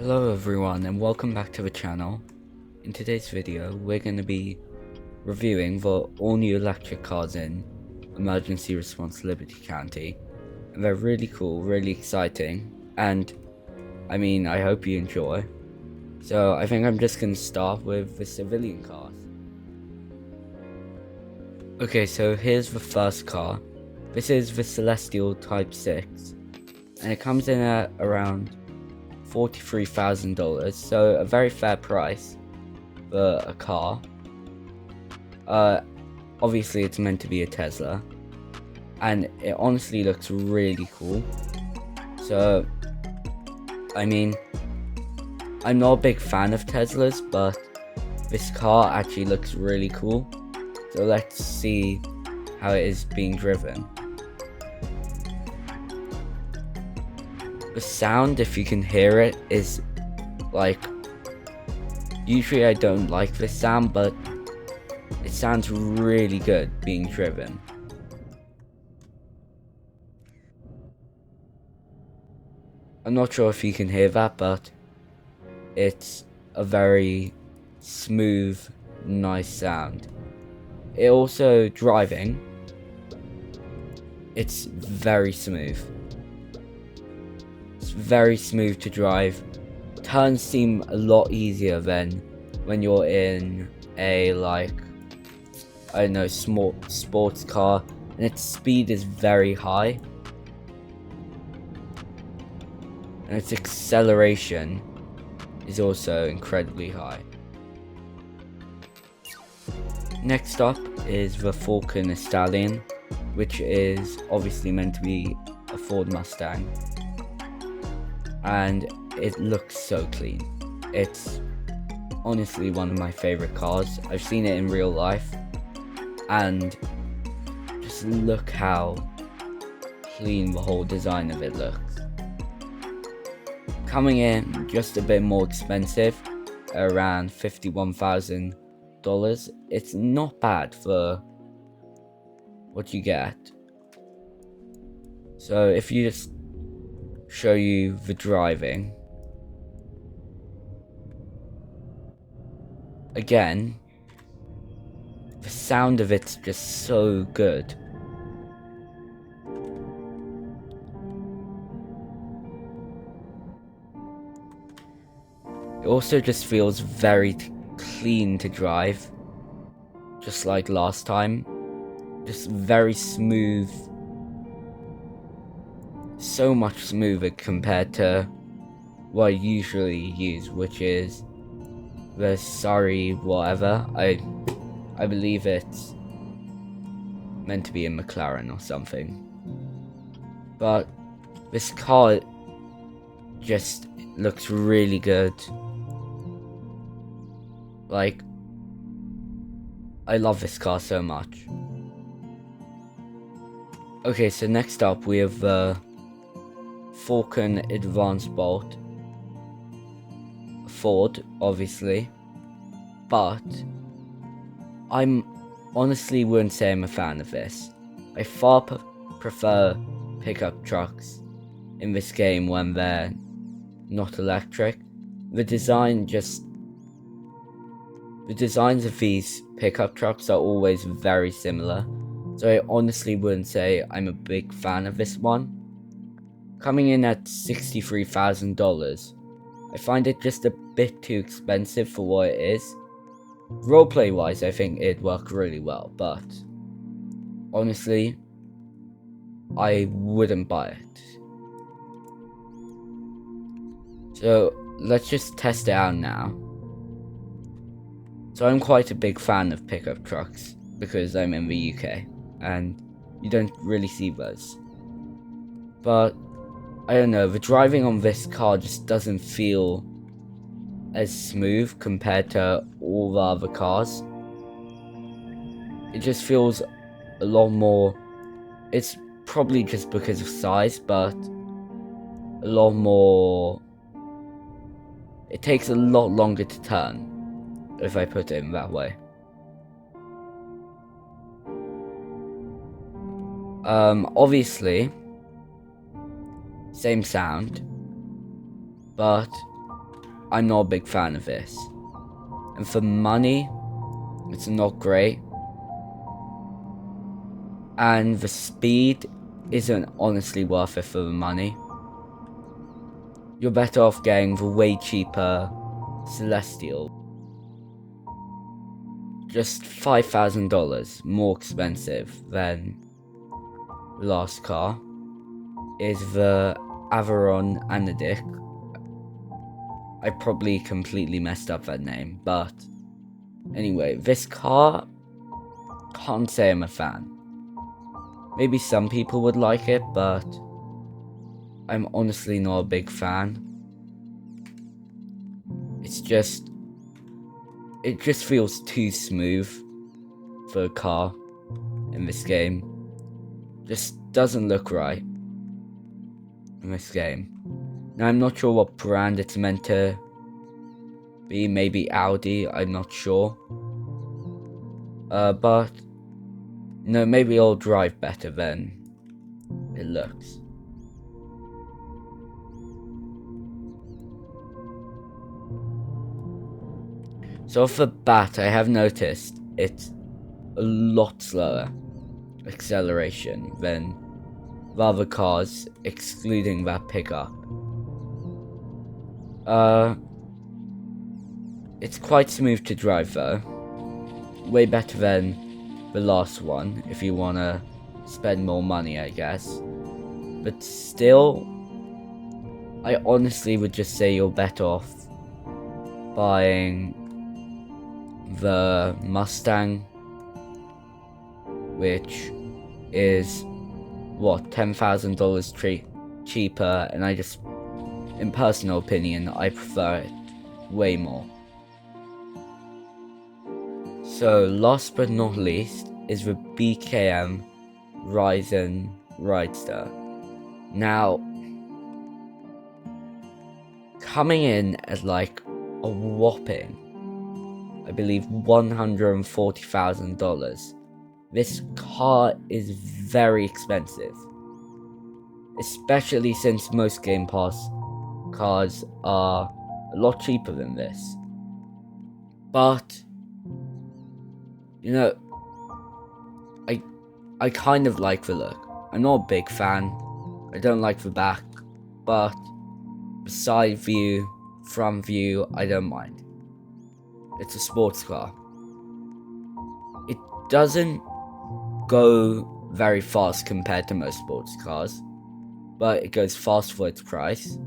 Hello everyone and welcome back to the channel. In today's video we're going to be reviewing the all new electric cars in Emergency Response Liberty County. And they're really cool, really exciting, and I hope you enjoy. So I think I'm just going to start with the civilian cars. Okay, so here's the first car. This is the Celestial Type 6 and it comes in at around $43,000, so a very fair price for a car. Obviously it's meant to be a Tesla, and it honestly looks really cool. So, I'm not a big fan of Teslas, but this car actually looks really cool. So let's see how it is being driven. The sound, if you can hear it, is like, usually I don't like this sound, but it sounds really good being driven. I'm not sure if you can hear that, but it's a very smooth, nice sound. It also, driving, it's very smooth. It's very smooth to drive. Turns seem a lot easier than when you're in a, I don't know, small sports car, and its speed is very high. And its acceleration is also incredibly high. Next up is the Falcon eStallion, which is obviously meant to be a Ford Mustang. And it looks so clean. It's honestly one of my favorite cars. I've seen it in real life, and just look how clean the whole design of it looks. Coming in just a bit more expensive, around $51,000. It's not bad for what you get. So if you just show you the driving. Again, the sound of it's just so good. It also just feels very clean to drive, just like last time. Just very smooth. So much smoother compared to what I usually use, which is the Surrey whatever. I believe it's meant to be a McLaren or something. But this car just looks really good. Like, I love this car so much. Okay, so next up we have the Falcon Advanced Bolt. Ford, obviously, but I'm honestly wouldn't say I'm a fan of this. I far prefer pickup trucks in this game when they're not electric. The designs of these pickup trucks are always very similar, so I honestly wouldn't say I'm a big fan of this one. Coming in at $63,000, I find it just a bit too expensive for what it is. Roleplay wise, I think it'd work really well, but honestly, I wouldn't buy it. So let's just test it out now. So I'm quite a big fan of pickup trucks because I'm in the UK and you don't really see those. But I don't know, the driving on this car just doesn't feel as smooth compared to all the other cars. It just feels a lot more, it's probably just because of size, but a lot more, it takes a lot longer to turn, if I put it in that way. Obviously, same sound, but I'm not a big fan of this. And for money, it's not great. And the speed isn't honestly worth it for the money. You're better off getting the way cheaper Celestial. Just $5,000 more expensive than the last car is the Averon Anodic. I probably completely messed up that name, but anyway, this car, can't say I'm a fan. Maybe some people would like it, but I'm honestly not a big fan. It just feels too smooth for a car in this game. Just doesn't look right in this game. Now, I'm not sure what brand it's meant to be. Maybe Audi, I'm not sure. But no, maybe it'll drive better than it looks. So off the bat, I have noticed it's a lot slower acceleration than the other cars, excluding that pickup. It's quite smooth to drive though. Way better than the last one, if you wanna spend more money, I guess. But still, I honestly would just say you're better off buying the Mustang, which is what, $10,000 cheaper, and in personal opinion, I prefer it way more. So last but not least is the BKM Risen Roadster. Now, coming in at like a whopping, I believe, $140,000. This car is very expensive, especially since most Game Pass cars are a lot cheaper than this. But you know, I kind of like the look. I'm not a big fan. I don't like the back, but the side view, front view, I don't mind. It's a sports car. It doesn't go very fast compared to most sports cars, but it goes fast for its price.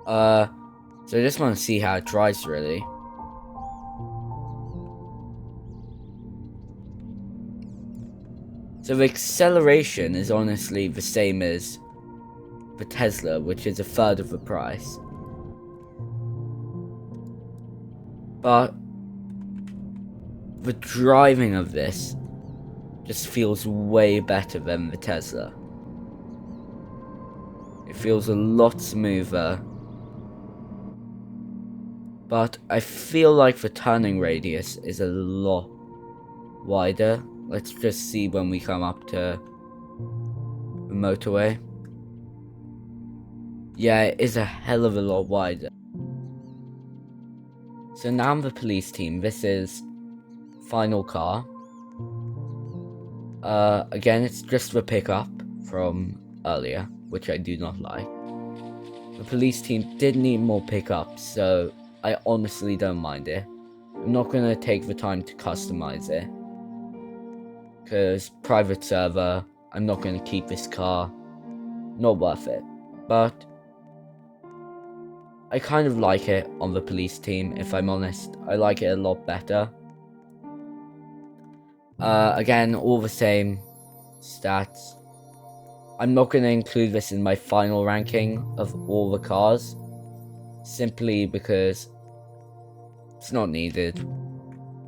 So I just want to see how it drives, really. So the acceleration is honestly the same as the Tesla, which is a third of the price. But the driving of this just feels way better than the Tesla. It feels a lot smoother. But I feel like the turning radius is a lot wider. Let's just see when we come up to the motorway. Yeah, it is a hell of a lot wider. So now I'm the police team. This is final car. Again, it's just the pickup from earlier, which I do not like. The police team did need more pickups, so I honestly don't mind it. I'm not going to take the time to customize it, because private server, I'm not going to keep this car. Not worth it. But I kind of like it on the police team, if I'm honest. I like it a lot better. Again, all the same stats. I'm not going to include this in my final ranking of all the cars, simply because it's not needed.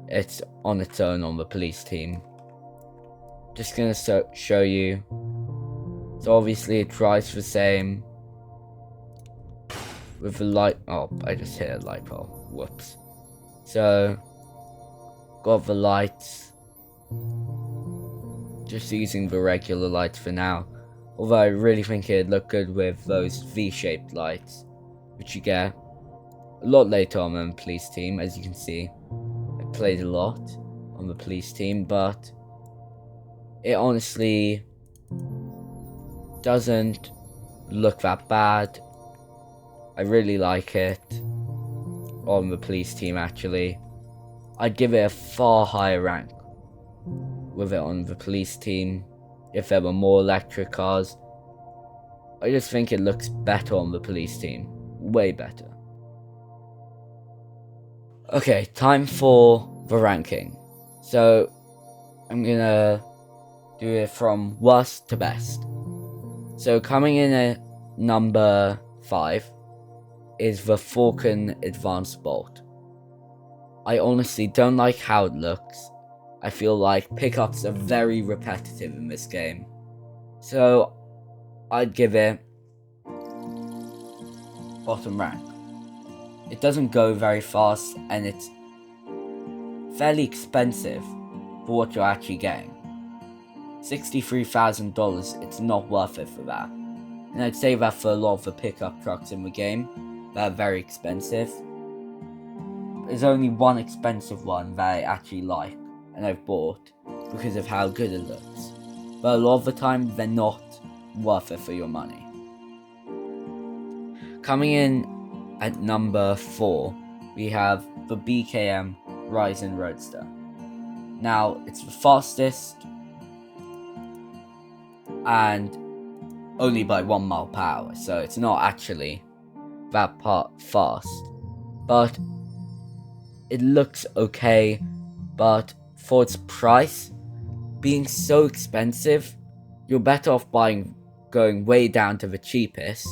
It's on its own on the police team. Just going to show you. So obviously it drives the same. With the light, oh, I just hit a light pole, whoops. So, got the lights, just using the regular lights for now, although I really think it'd look good with those V-shaped lights, which you get a lot later on the police team. As you can see, I played a lot on the police team, but it honestly doesn't look that bad. I really like it on the police team. Actually, I'd give it a far higher rank with it on the police team if there were more electric cars. I just think it looks better on the police team, way better. Okay, time for the ranking. So I'm gonna do it from worst to best. So coming in at number 5 is the Falcon Advanced Bolt. I honestly don't like how it looks. I feel like pickups are very repetitive in this game. So I'd give it bottom rank. It doesn't go very fast and it's fairly expensive for what you're actually getting. $63,000, it's not worth it for that. And I'd say that for a lot of the pickup trucks in the game that are very expensive. There's only one expensive one that I actually like and I've bought because of how good it looks. But a lot of the time they're not worth it for your money. Coming in at number 4, we have the BKM Risen Roadster. Now, it's the fastest and only by 1 mile per hour, so it's not actually that fast. But it looks okay, but for its price, being so expensive, you're better off going way down to the cheapest,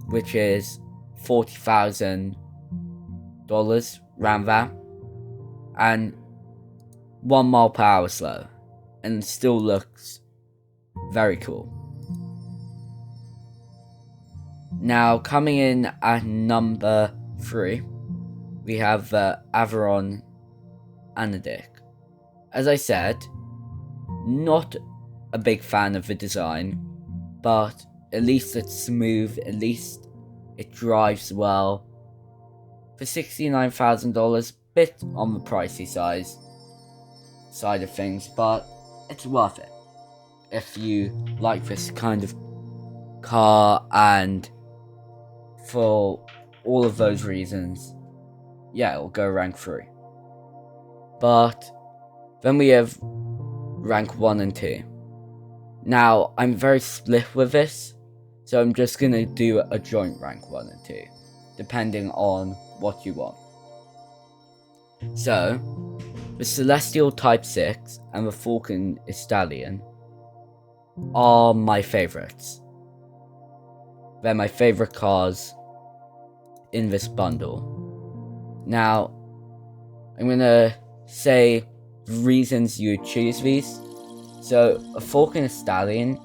which is $40,000 around that, and 1 mile per hour slow, and it still looks very cool. Now coming in at number 3, we have the Averon Anodic. As I said, not a big fan of the design, but at least it's smooth, at least it drives well. For $69,000, bit on the pricey side of things, but it's worth it if you like this kind of car, and for all of those reasons, yeah, it'll go rank 3. But then we have rank 1 and 2. Now, I'm very split with this, so I'm just gonna do a joint rank 1 and 2, depending on what you want. So, the Celestial Type 6 and the Falcon eStallion are my favorites. They're my favorite cars in this bundle. Now, I'm gonna say reasons you would choose these. So, a Falcon eStallion,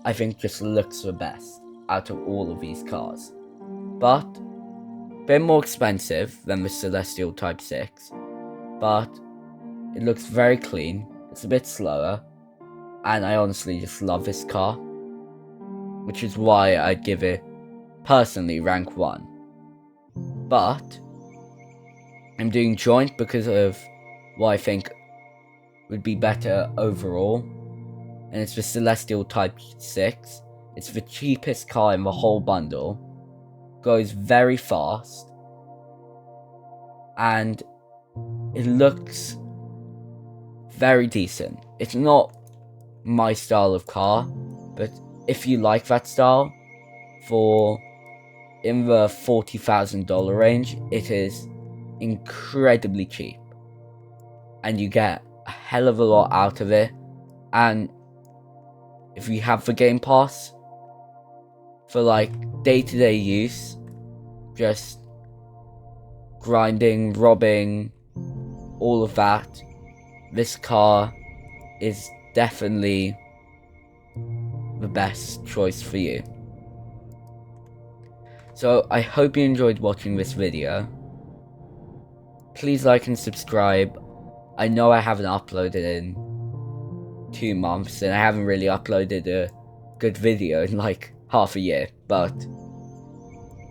I think, just looks the best out of all of these cars. But, a bit more expensive than the Celestial Type 6. But, it looks very clean, it's a bit slower, and I honestly just love this car. Which is why I'd give it, personally, rank 1. But, I'm doing joint because of what I think would be better overall. And it's the Celestial Type 6. It's the cheapest car in the whole bundle. Goes very fast. And it looks very decent. It's not my style of car, but if you like that style, for in the $40,000 range, it is incredibly cheap. And you get a hell of a lot out of it. And if you have the Game Pass, for like day-to-day use, just grinding, robbing, all of that, this car is definitely the best choice for you. So I hope you enjoyed watching this video. Please like and subscribe. I know I haven't uploaded in 2 months, and I haven't really uploaded a good video in like half a year, but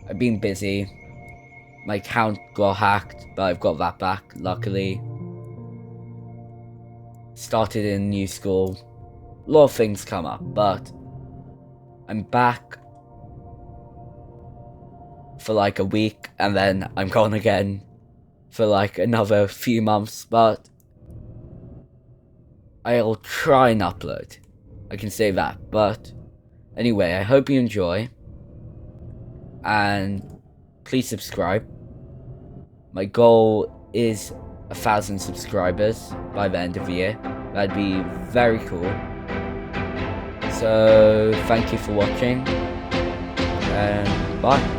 I've been busy my account got hacked, but I've got that back, luckily. Started in a new school. A lot of things come up, but I'm back for like a week, and then I'm gone again for like another few months, but I'll try and upload. I can say that, but anyway, I hope you enjoy, and please subscribe. My goal is 1,000 subscribers by the end of the year. That'd be very cool. So, thank you for watching, and bye.